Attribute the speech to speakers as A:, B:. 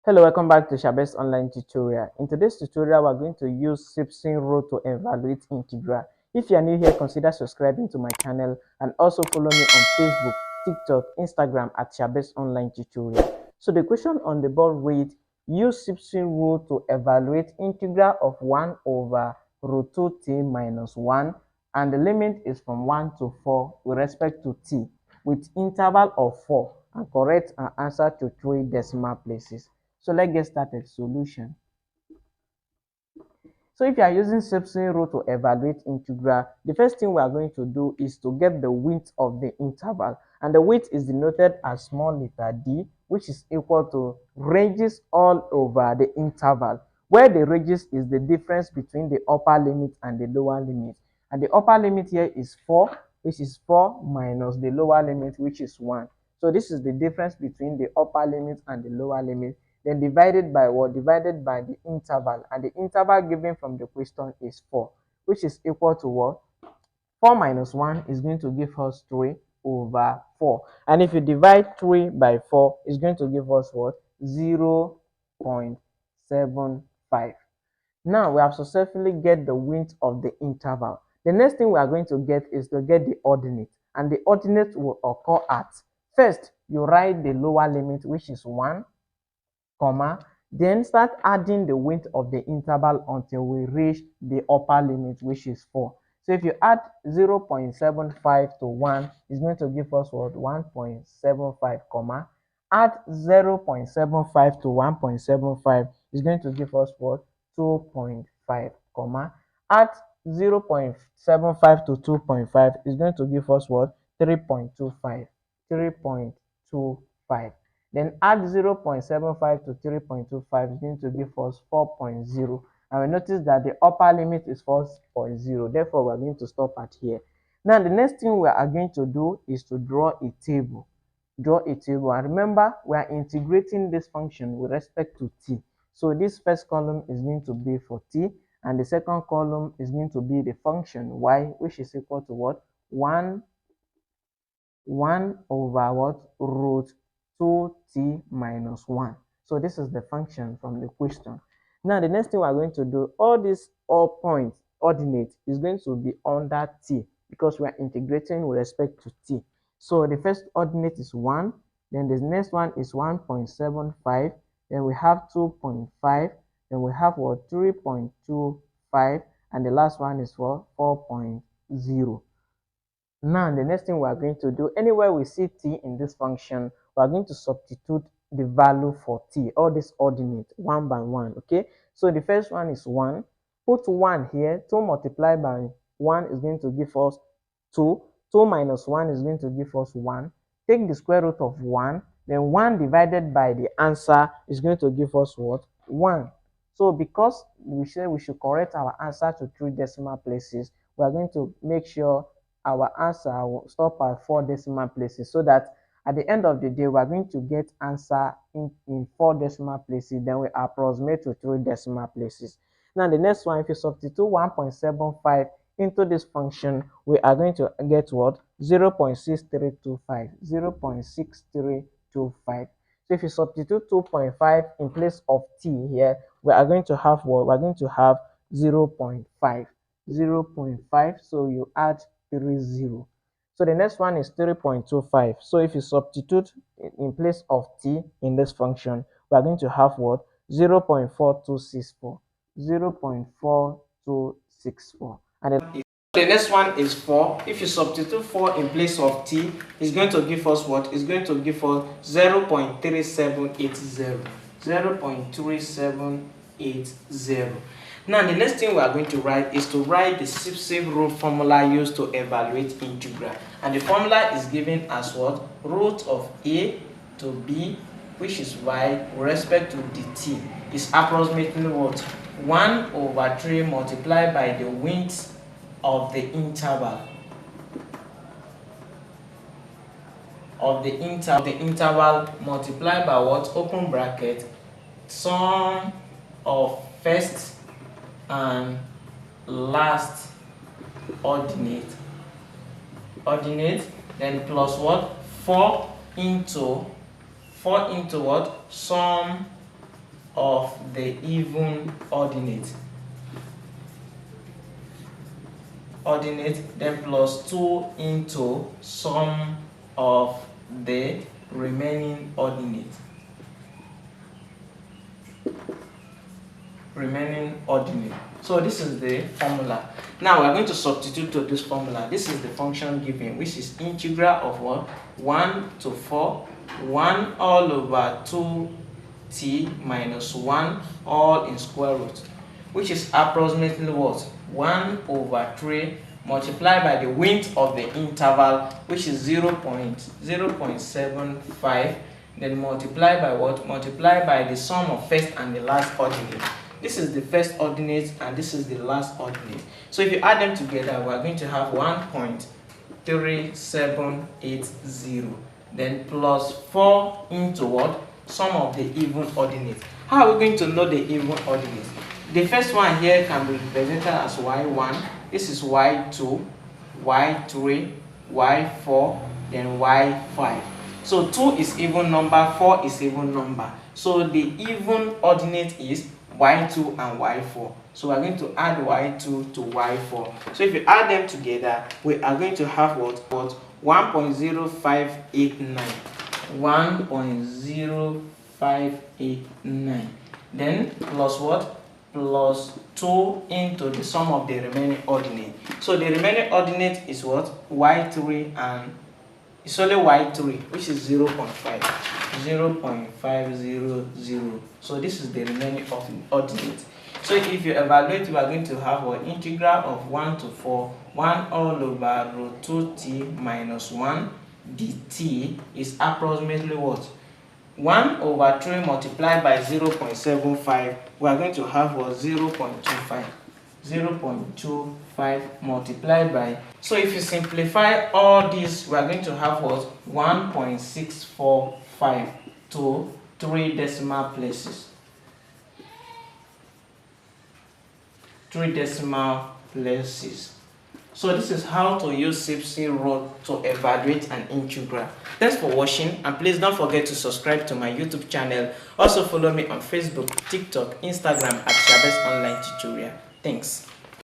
A: Hello, welcome back to Shabes online tutorial. In today's tutorial, we're going to use Simpson rule to evaluate Integra. If you are new here, consider subscribing to my channel and also follow me on Facebook, TikTok, Instagram at Shabes online tutorial. So the question on the board reads, use Simpson rule to evaluate Integra of 1 over root 2t minus 1, and the limit is from 1 to 4 with respect to t with interval of 4, and correct an answer to 3 decimal places. So let's get started. Solution. So if you are using Simpson rule to evaluate integral, the first thing we are going to do is to get the width of the interval. And the width is denoted as small letter d, which is equal to ranges all over the interval, where the ranges is the difference between the upper limit and the lower limit. And the upper limit here is 4, which is 4 minus the lower limit, which is 1. So this is the difference between the upper limit and the lower limit. Then divided by what? Divided by the interval. And the interval given from the question is 4, which is equal to what? 4 minus 1 is going to give us 3 over 4. And if you divide 3 by 4, it's going to give us what? 0 0.75. Now we have successfully get the width of the interval. The next thing we are going to get is to get the ordinate. And the ordinate will occur at, first, you write the lower limit, which is 1, comma, then start adding the width of the interval until we reach the upper limit, which is 4. So if you add 0 0.75 to 1, it's going to give us what? 1.75, comma. Add 0 0.75 to 1.75 is going to give us what? 2.5, comma. Add 0 0.75 to 2.5 is going to give us what? 3.25. 3.25. Then add 0 0.75 to 3.25 is going to give us 4.0. And we notice that the upper limit is 4.0. Therefore, we're going to stop at here. Now, the next thing we are going to do is to draw a table. Draw a table. And remember, we are integrating this function with respect to t. So this first column is going to be for t. And the second column is going to be the function y, which is equal to what? 1 over what? Root 2t minus 1. So this is the function from the question. Now the next thing we are going to do, all these points, ordinate, is going to be under t because we are integrating with respect to t. So the first ordinate is 1, then the next one is 1.75, then we have 2.5, then we have what? 3.25, and the last one is for 4.0. Now, the next thing we are going to do, anywhere we see t in this function, we are going to substitute the value for t, all this ordinate, one by one, okay? So the first one is 1. Put 1 here. 2 multiplied by 1 is going to give us 2. 2 minus 1 is going to give us 1. Take the square root of 1. Then 1 divided by the answer is going to give us what? 1. So because we said we should correct our answer to 3 decimal places, we are going to make sure our answer will stop at 4 decimal places, so that at the end of the day we are going to get answer in 4 decimal places, then we approximate to 3 decimal places. Now the next one, if you substitute 1.75 into this function, we are going to get what? 0.6325. 0.6325. So if you substitute 2.5 in place of t here, we are going to have what? We are going to have 0.5. 0.5. So you add 30. So the next one is 3.25. So if you substitute in place of t in this function, we are going to have what? 0.4264. 0.4264. And the next one is 4. If you substitute 4 in place of t, it's going to give us what? It's going to give us 0.3780. 0.3780. Now, the next thing we are going to write is to write the Simpson rule formula used to evaluate integral. And the formula is given as what? Root of a to b, which is y, with respect to dt, is approximately what? 1 over 3 multiplied by the width of the interval. The interval multiplied by what? Open bracket, sum of first and last ordinate, then plus what? 4 into what? Sum of the even ordinate, then plus 2 into sum of the remaining ordinate. So this is the formula. Now we are going to substitute to this formula. This is the function given, which is integral of what? 1 to 4, 1 all over 2t minus 1 all in square root, which is approximately what? 1 over 3 multiplied by the width of the interval, which is 0.75, then multiply by what? Multiply by the sum of first and the last ordinate. This is the first ordinate and this is the last ordinate. So if you add them together, we are going to have 1.3780, then plus 4 into what? Sum of the even ordinate. How are we going to know the even ordinate? The first one here can be represented as y1. This is y2, y3, y4, then y5. So 2 is even number, 4 is even number. So the even ordinate is y2 and y4. So we are going to add y2 to y4. So if you add them together, we are going to have what? 1.0589. 1.0589. Then plus what? Plus 2 into the sum of the remaining ordinate. So the remaining ordinate is what? y3, and it's only y3, which is 0.500. So this is the remaining ordinate. So if you evaluate, you are going to have an integral of 1 to 4, 1 all over root 2t minus 1 dt is approximately what? 1 over 3 multiplied by 0.75, we are going to have what? 0.25. 0.25 multiplied by, so if you simplify all this, we are going to have what? 1.645 to 3 decimal places. 3 decimal places. So this is how to use Simpson rule to evaluate an integral. Thanks for watching, and please don't forget to subscribe to my YouTube channel. Also follow me on Facebook, TikTok, Instagram at Shabes Online Tutorial. Thanks.